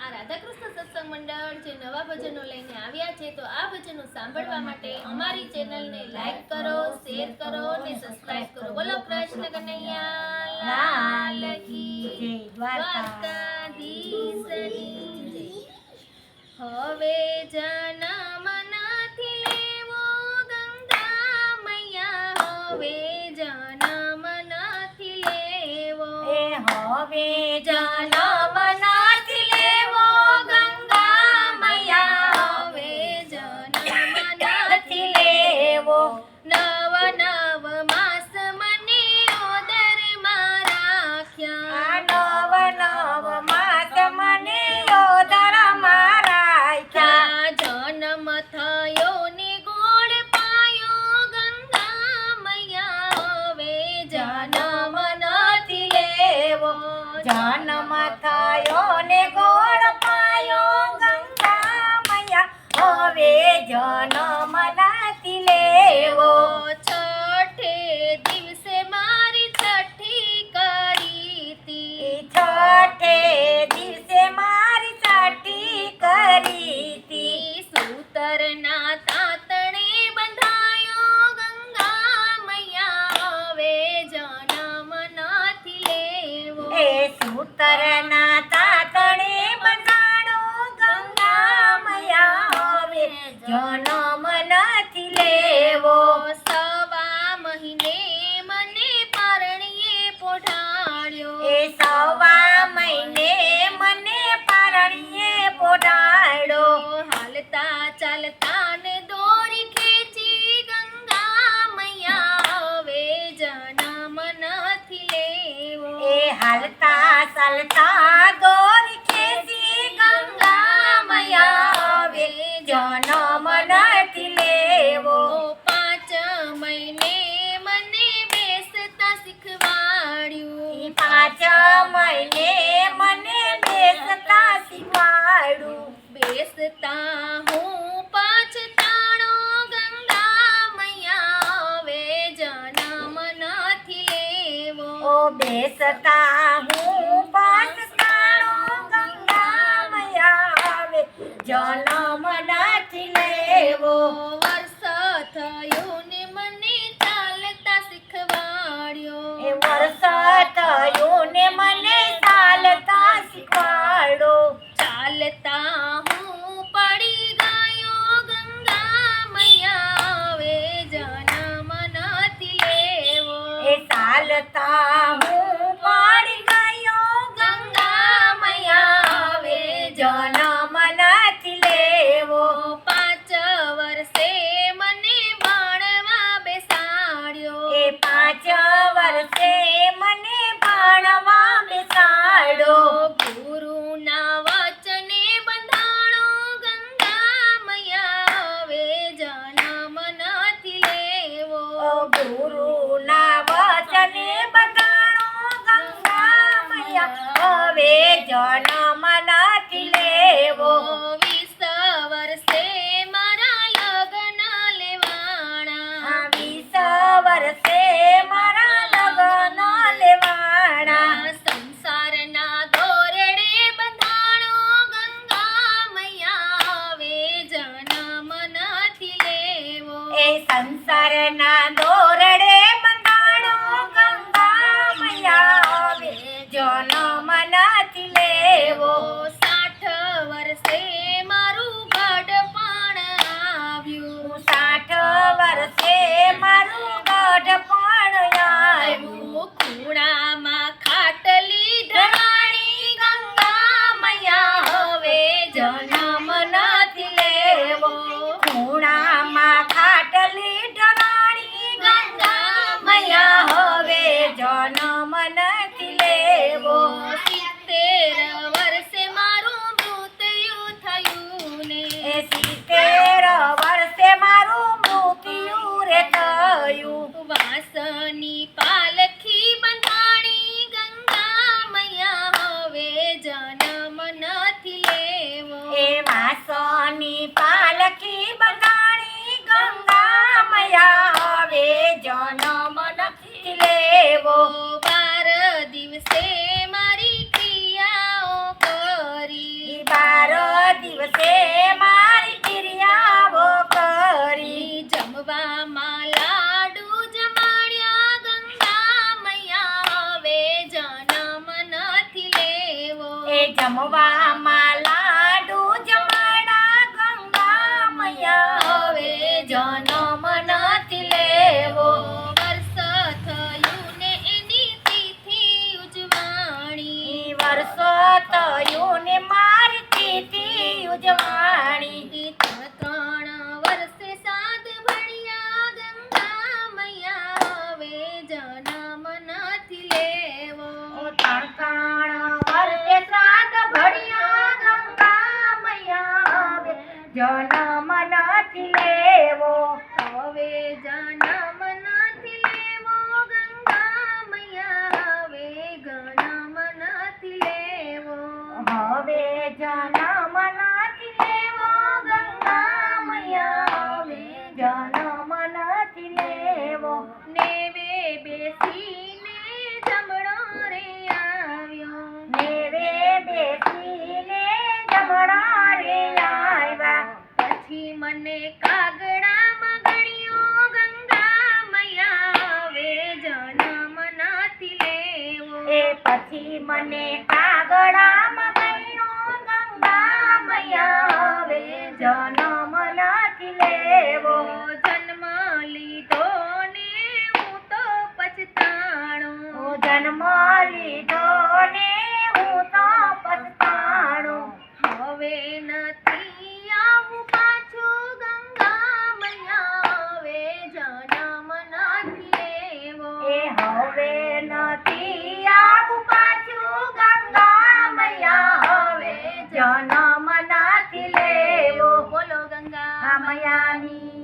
આ રાધાકૃષ્ણ સત્સંગ મંડળ જે નવા ભજનો લઈને આવ્યા છે, તો આ ભજનો સાંભળવા માટે અમારી ચેનલને લાઈક કરો, શેર કરો અને સબસ્ક્રાઇબ કરો. બોલો કૃષ્ણ કનૈયા લાલ કી જય, દ્વારકાધીશની જય. હવે જન્મ નથી લેવો ગંગા મૈયા, હવે જન્મ નથી લેવો, હવે જન્મ નથી લેવો ગંગા મૈયા, હવે જન્મ નથી લેવો. નવ નવ માસ મને ઓદરમાં રાખ્યા, નવ નવ માસ મને ઓદરમાં રાખ્યા. જન્મ થયો ને ગોળ પાયો ગંગા મૈયા, હવે જન્મ નથી લેવો, જન્મ થયો ને ગોળ પાયો ગંગા મૈયા, હવે જન્મ નથી લેવો. છઠે દિવસે મારી છઠ્ઠી કરી તી, છઠે દિવસે મારી છઠ્ઠી કરી તી. સૂતરના તાતણે બંધાયો ગંગા મૈયા, હવે જન્મ નથી લેવો, એ સૂતરના તાતણે બંધાણો ગંગા મૈયા, હવે જન્મ નથી લેવો. સવા મહિને મને પરણીએ પોઢાડ્યો, એ સવા મહિને મને પરણીએ પોઢાડો. હાલતા ચાલતા ને દોરી ખેંચી ગંગા મૈયા, હવે જન્મ નથી લેવો, એ હાલતા ચાલતા દોરી ખેંચી ગંગા મૈયા, હવે જન્મ નથી લેવો. 5 મહિને મને બેસતા શીખવાડ્યું, 5 મહિને મને બેસતા શીખવાડ્યું. બેસતા હું પછતાણો ગંગા મૈયા, હવે જન્મ નથી લેવો, ઓ બેસતા હું પછતાણો ગંગા મૈયા, હવે જન્મ નથી લેવો. વર્ષ થયું ને મને ચાલતા શીખવાડ્યો, એ વર્ષ થયું ને મને ચાલતા શીખવાડો. ચાલતા હું પડી ગયો ગંગા મૈયા, હવે જન્મ નથી લેવો, એ ચાલતા હું પડી ગયો ગંગા મૈયા, હવે જન્મ નથી લેવો. 5 વર્ષે મને ભણવા બેસાડ્યો, એ 5 વર્ષે મને ભણવા બેસાડો. ગુરુના વચને બંધાણો ગંગા મૈયા, હવે જન્મ નથી લેવો, ઓ ગુરુના વચને બંધાણો ગંગા મૈયા, હવે જન્મ નથી લેવો. 20 વર્ષે મારા લગ્ન લેવાણા, 20 વર્ષે મારા લગ્ન લેવાણા. સંસારના દોરડે બંધાણો ગંગા મૈયા, હવે જન્મ નથી લેવો, એ સંસારના દોરડે બંધાણો ગંગા મૈયા, હવે જન્મ નથી લેવો. 60 વર્ષે મારું ગઢપણ આવ્યું, 60 વર્ષે મારું ગઢપણ આવ્યું. ખૂણામાં ખાટલી ઢળાણી ગંગા મૈયા, હવે જન્મ નથી લેવો, ખૂણામાં ખાટલી ઢળાણી ગંગા મૈયા, હવે જન્મ નથી લેવો. 70 વર્ષે મારું મૃત્યુ થયું ને, એ 70 વર્ષે મારું મૃત્યુ રે થયું. વાંસની પાલખી બંધાણી ગંગા મૈયા, હવે જન્મ નથી લેવો, એ વાસની પાલખી બંધાણી ગંગા મૈયા, હવે જન્મ નથી લેવો. 12 દિવસે મારી ક્રિયાઓ કરી, દિવસે મારી ક્રિયાઓ કરી જમવામાં લાડુ જમાડ્યા ગંગા મૈયા હવે જન્મ નથી લેવો એ જમવામાં લાડુ જમાડા ગંગા મૈયા હવે જન્મ નથી લેવો વર્ષ થયું ને એની તિથિ ઉજવાણી વર્ષો થયું ને મારી તિથિ ઉજવાણી 3 વર્ષે સાત ભણ્યા ગંગા મૈયા હવે જન્મ નથી લેવો 3 વર્ષે શ્રાદ્ધ ભળ્યા ગંગા મૈયા હવે જન્મ નથી લેવો હવે જન્મ નથી લેવો ગંગા મૈયા હવે જન્મ નથી લેવો હવે જન્મ નથી લેવો ગંગા મૈયા હવે જન્મ નથી લેવો નેવે બેસીને જમણો રે આવ્યો નેવે બેસીને જમણા રે આવ્યા પછી મને કાગડામાં ગણ્યો ગંગા મૈયા હવે જન્મ નથી લેવો એ પછી મને કાગડામાં ગણ્યો ગંગા મૈયા હવે જન્મ નથી લેવો જન્મ લીધો ને હું તો પછતાણો જન્મ લીધો ને હું તો પછતાણું હવે નથી આવું પાછું ગંગા મૈયા હવે જન્મ નથી લેવો એ હવે નથી આવું પાછું ગંગા મૈયા હવે જન્મ નથી લેવો બોલો ગંગા મૈયાની